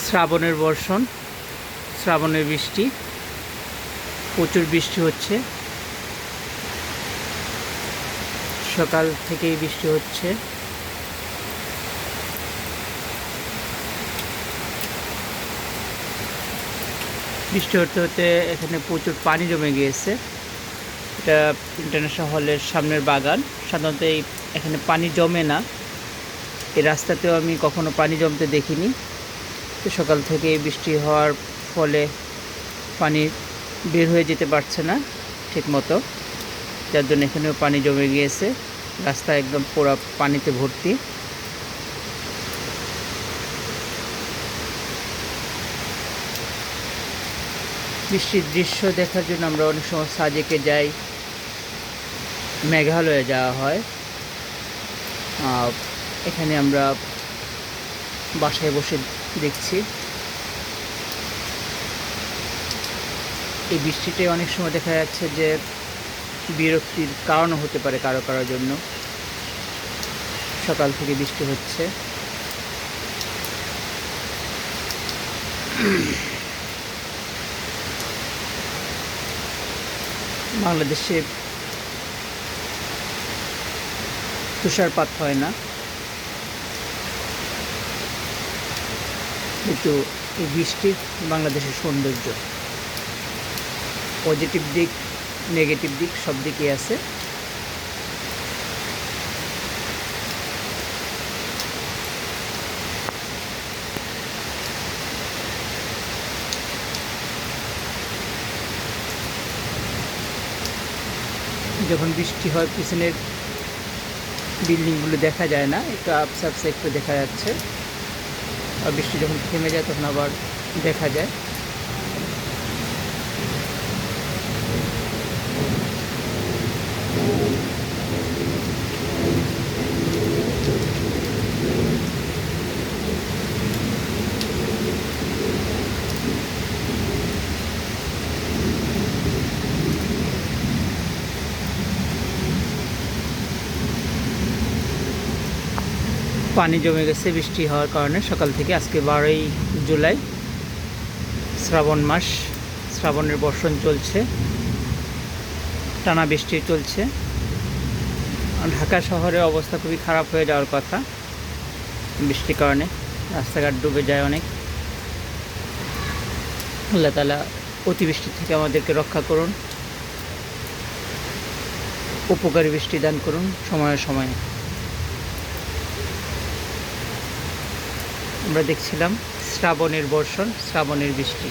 শ্রাবণের বর্ষণ, শ্রাবণের বৃষ্টি, প্রচুর বৃষ্টি হচ্ছে। সকাল থেকেই বৃষ্টি হচ্ছে। বৃষ্টি হতে হতে এখানে প্রচুর পানি জমে গিয়েছে। এটা ইন্টারন্যাশনাল হলের সামনের বাগান। সাধারণত এখানে পানি জমে না, এই রাস্তাতেও আমি কখনো পানি জমতে দেখিনি। তো সকাল থেকে বৃষ্টি হওয়ার ফলে পানি বের হয়ে যেতে পারছে না ঠিক মতো, যার জন্য এখানেও পানি জমে গিয়েছে। রাস্তা একদম পুরো পানিতে ভর্তি। বৃষ্টির দৃশ্য দেখার জন্য আমরা অনেক সময় সাজেকে যাই, মেঘালয়ে যাওয়া হয়। এখানে আমরা বাসায় বসে দেখছি। এই বৃষ্টিতে অনেক সময় দেখা যাচ্ছে যে বিরক্তির কারণও হতে পারে কারো কারোর জন্য। সকাল থেকে বৃষ্টি হচ্ছে। বাংলাদেশে তুষারপাত হয় না, কিন্তু এই বৃষ্টির বাংলাদেশের সৌন্দর্য। পজিটিভ দিক, নেগেটিভ দিক সব দিকই আছে। যখন বৃষ্টি হয় পিছনের বিল্ডিংগুলো দেখা যায় না, একটু আপসা আপসা একটু দেখা যাচ্ছে। আর বৃষ্টি যখন থেমে যায় তখন আবার দেখা যায়। পানি জমে গেছে বৃষ্টি হওয়ার কারণে সকাল থেকে। আজকে 12ই জুলাই, শ্রাবণ মাস। শ্রাবণের বর্ষণ চলছে, টানা বৃষ্টি চলছে। ঢাকা শহরের অবস্থা খুবই খারাপ হয়ে যাওয়ার কথা বৃষ্টির কারণে। রাস্তাঘাট ডুবে যায় অনেক। আল্লাহ তাআলা অতিবৃষ্টি থেকে আমাদেরকে রক্ষা করুন, উপকারী বৃষ্টি দান করুন সময়ে সময়ে। আমরা দেখছিলাম শ্রাবণের বর্ষণ, শ্রাবণের বৃষ্টি।